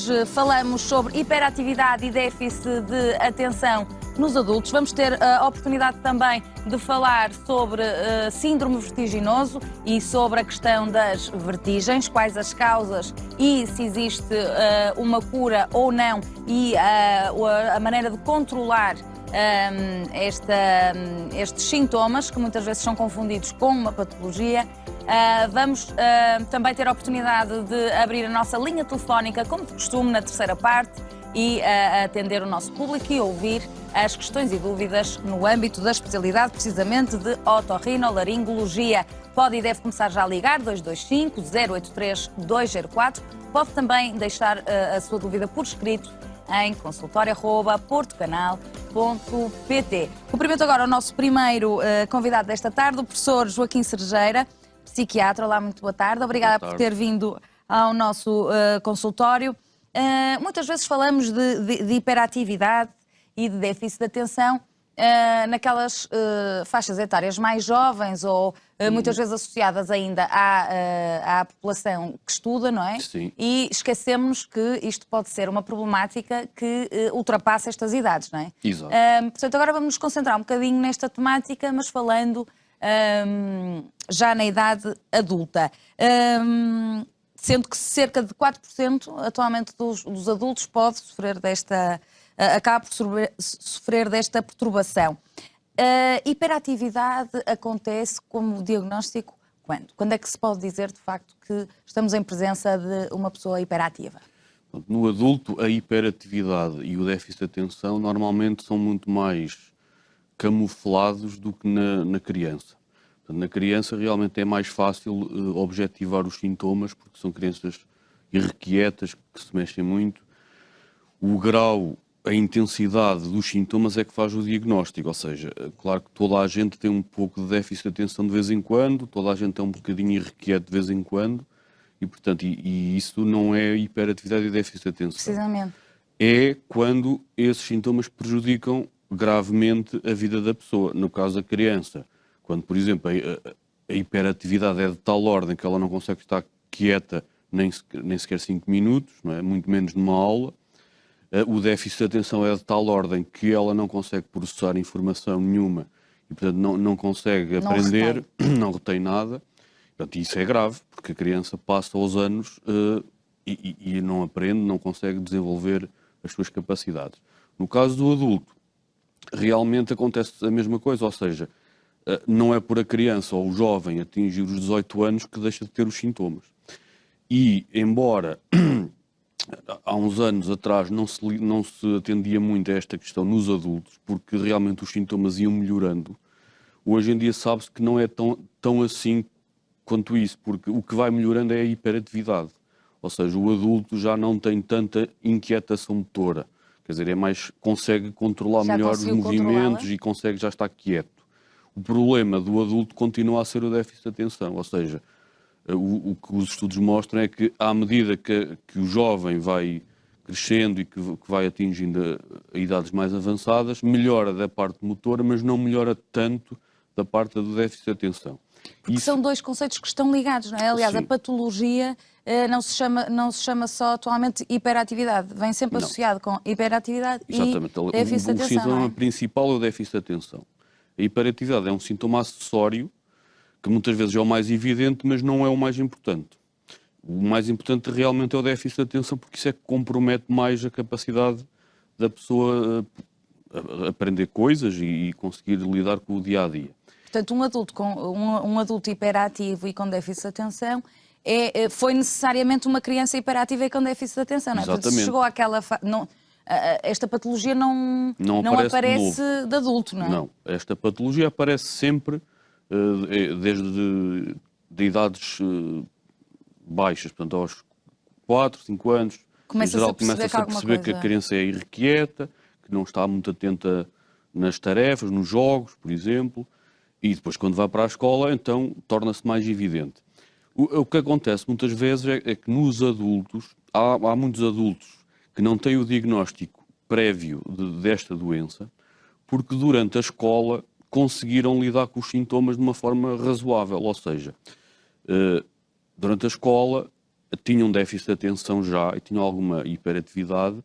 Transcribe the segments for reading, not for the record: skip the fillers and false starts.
Hoje falamos sobre hiperatividade e déficit de atenção nos adultos. Vamos ter a oportunidade também de falar sobre síndrome vertiginoso e sobre a questão das vertigens, quais as causas e se existe uma cura ou não e a maneira de controlar estes sintomas, que muitas vezes são confundidos com uma patologia. Vamos também ter a oportunidade de abrir a nossa linha telefónica, como de costume, na terceira parte, e atender o nosso público e ouvir as questões e dúvidas no âmbito da especialidade, precisamente de otorrinolaringologia. Pode e deve começar já a ligar, 225 083 204. Pode também deixar a sua dúvida por escrito em consultório@portocanal.pt. Cumprimento agora o nosso primeiro convidado desta tarde, o professor Joaquim Cerejeira, psiquiatra. Olá, muito boa tarde. Obrigada por ter vindo ao nosso consultório. Muitas vezes falamos de hiperatividade e de déficit de atenção naquelas faixas etárias mais jovens ou muitas vezes associadas ainda à população que estuda, não é? Sim. E esquecemos que isto pode ser uma problemática que ultrapassa estas idades, não é? Exato. Portanto, agora vamos nos concentrar um bocadinho nesta temática, mas falando já na idade adulta. Sendo que cerca de 4% atualmente dos adultos acaba por sofrer desta perturbação. A hiperatividade acontece como diagnóstico quando? Quando é que se pode dizer, de facto, que estamos em presença de uma pessoa hiperativa? No adulto, a hiperatividade e o déficit de atenção normalmente são muito mais camuflados do que na criança. Portanto, na criança realmente é mais fácil objetivar os sintomas, porque são crianças irrequietas, que se mexem muito. O grau, a intensidade dos sintomas é que faz o diagnóstico, ou seja, claro que toda a gente tem um pouco de déficit de atenção de vez em quando, toda a gente é um bocadinho irrequieto de vez em quando, e portanto, isso não é hiperatividade e déficit de atenção. Precisamente. É quando esses sintomas prejudicam gravemente a vida da pessoa. No caso da criança, quando, por exemplo, a hiperatividade é de tal ordem que ela não consegue estar quieta nem sequer 5 minutos, não é? Muito menos numa aula. O déficit de atenção é de tal ordem que ela não consegue processar informação nenhuma e, portanto, não consegue aprender, não retém nada. Portanto, isso é grave, porque a criança passa aos anos e não aprende, não consegue desenvolver as suas capacidades. No caso do adulto, realmente acontece a mesma coisa, ou seja, não é por a criança ou o jovem atingir os 18 anos que deixa de ter os sintomas. E, embora há uns anos atrás não se atendia muito a esta questão nos adultos, porque realmente os sintomas iam melhorando, hoje em dia sabe-se que não é tão assim quanto isso, porque o que vai melhorando é a hiperatividade. Ou seja, o adulto já não tem tanta inquietação motora, quer dizer, consegue controlar melhor os movimentos e já está quieto. O problema do adulto continua a ser o déficit de atenção, ou seja, o que os estudos mostram é que, à medida que o jovem vai crescendo e que vai atingindo idades mais avançadas, melhora da parte motora, mas não melhora tanto da parte do déficit de atenção. Porque são dois conceitos que estão ligados, não é? Aliás, Sim. A patologia não se chama só atualmente hiperatividade, vem sempre associado com hiperatividade. Exatamente. E déficit de atenção. O sintoma principal é o déficit de atenção. A hiperatividade é um sintoma acessório, que muitas vezes é o mais evidente, mas não é o mais importante. O mais importante realmente é o déficit de atenção, porque isso é que compromete mais a capacidade da pessoa a aprender coisas e conseguir lidar com o dia-a-dia. Portanto, um adulto hiperativo e com déficit de atenção foi necessariamente uma criança hiperativa e com déficit de atenção, não é? Exatamente. Portanto, se chegou àquela esta patologia não aparece de adulto, não é? Não, esta patologia aparece sempre desde de idades baixas, portanto aos 4, 5 anos. Começa-se a perceber que a criança é irrequieta, que não está muito atenta nas tarefas, nos jogos, por exemplo, e depois quando vai para a escola, então torna-se mais evidente. O que acontece muitas vezes é que nos adultos, há muitos adultos que não têm o diagnóstico prévio desta doença, porque durante a escola conseguiram lidar com os sintomas de uma forma razoável, ou seja, durante a escola tinham déficit de atenção já e tinham alguma hiperatividade,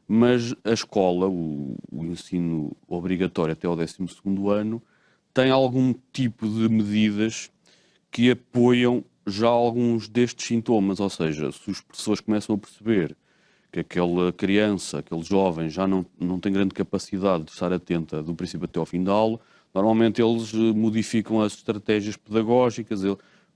mas a escola, o ensino obrigatório até ao 12º ano, tem algum tipo de medidas que apoiam já alguns destes sintomas, ou seja, se os professores começam a perceber que aquela criança, aquele jovem já não tem grande capacidade de estar atenta do princípio até ao fim da aula, normalmente eles modificam as estratégias pedagógicas,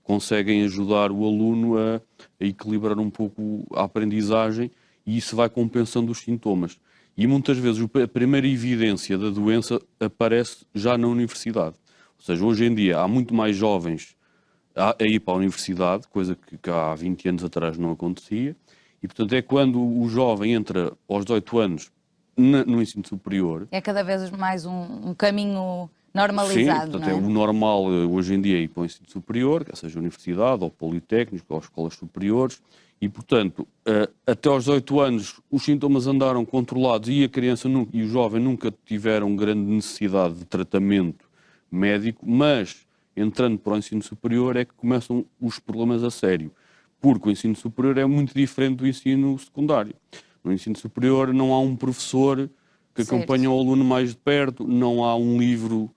conseguem ajudar o aluno a equilibrar um pouco a aprendizagem e isso vai compensando os sintomas. E muitas vezes a primeira evidência da doença aparece já na universidade. Ou seja, hoje em dia há muito mais jovens a ir para a universidade, coisa que há 20 anos atrás não acontecia. E, portanto, é quando o jovem entra aos 18 anos no ensino superior. É cada vez mais um caminho normalizado. Sim, portanto, não é? O normal hoje em dia é ir para o ensino superior, quer seja universidade ou politécnico ou escolas superiores. E, portanto, até aos 18 anos os sintomas andaram controlados e a criança e o jovem nunca tiveram grande necessidade de tratamento médico, mas entrando para o ensino superior é que começam os problemas a sério. Porque o ensino superior é muito diferente do ensino secundário. No ensino superior não há um professor que acompanha o aluno mais de perto, não há um livro...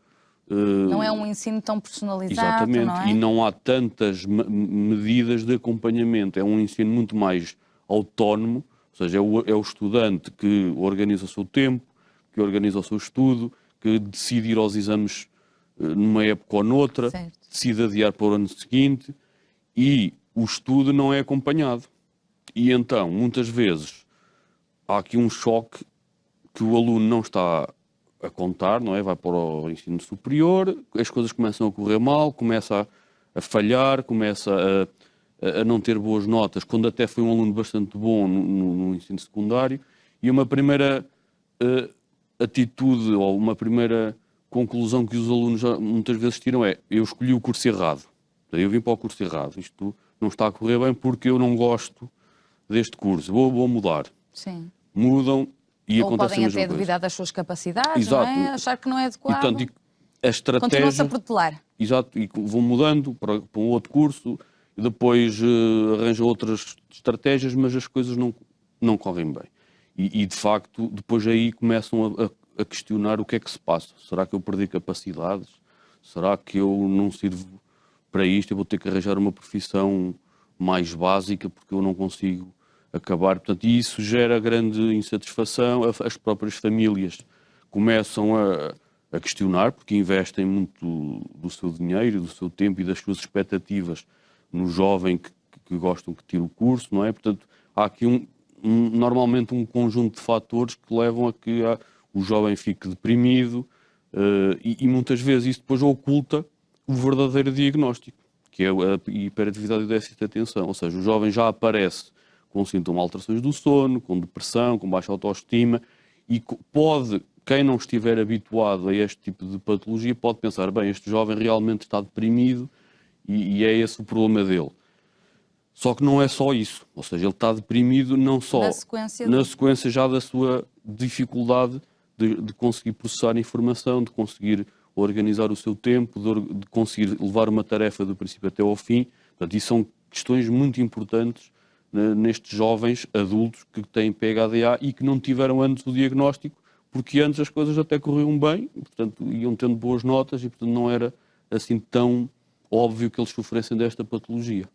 Não é um ensino tão personalizado, exatamente, não é? E não há tantas medidas de acompanhamento. É um ensino muito mais autónomo, ou seja, é o estudante que organiza o seu tempo, que organiza o seu estudo, que decide ir aos exames numa época ou noutra, certo. Decide adiar para o ano seguinte e o estudo não é acompanhado. E então, muitas vezes, há aqui um choque que o aluno não está a contar, não é? Vai para o ensino superior, as coisas começam a correr mal, começa a falhar, começa a não ter boas notas, quando até foi um aluno bastante bom no ensino secundário. E uma primeira atitude ou uma primeira conclusão que os alunos muitas vezes tiram é: eu escolhi o curso errado, eu vim para o curso errado, isto não está a correr bem porque eu não gosto deste curso, vou mudar. Sim. Mudam e Ou acontece a podem mesma até coisa. duvidar das suas capacidades, Exato. não é? Achar que não é E, adequado. portanto, a estratégia... Continua-se a protelar. Exato, e vão mudando para um outro curso e depois arranjam outras estratégias, mas as coisas não correm bem. E, de facto, depois aí começam a questionar o que é que se passa. Será que eu perdi capacidades? Será que eu não sirvo para isto? Eu vou ter que arranjar uma profissão mais básica porque eu não consigo acabar. Portanto, e isso gera grande insatisfação. As próprias famílias começam a questionar, porque investem muito do seu dinheiro, do seu tempo e das suas expectativas no jovem que gostam que tire o curso, não é? Portanto, há aqui normalmente um conjunto de fatores que levam a que o jovem fique deprimido e muitas vezes isso depois oculta o verdadeiro diagnóstico, que é a hiperatividade e o déficit de atenção. Ou seja, o jovem já aparece com sintomas de alterações do sono, com depressão, com baixa autoestima e quem não estiver habituado a este tipo de patologia pode pensar: bem, este jovem realmente está deprimido e é esse o problema dele. Só que não é só isso. Ou seja, ele está deprimido não só na sequência já da sua dificuldade de conseguir processar informação, de conseguir organizar o seu tempo, de conseguir levar uma tarefa do princípio até ao fim. Portanto, isso são questões muito importantes nestes jovens adultos que têm PHDA e que não tiveram antes o diagnóstico, porque antes as coisas até corriam bem, portanto, iam tendo boas notas e, portanto, não era assim tão óbvio que eles sofressem desta patologia.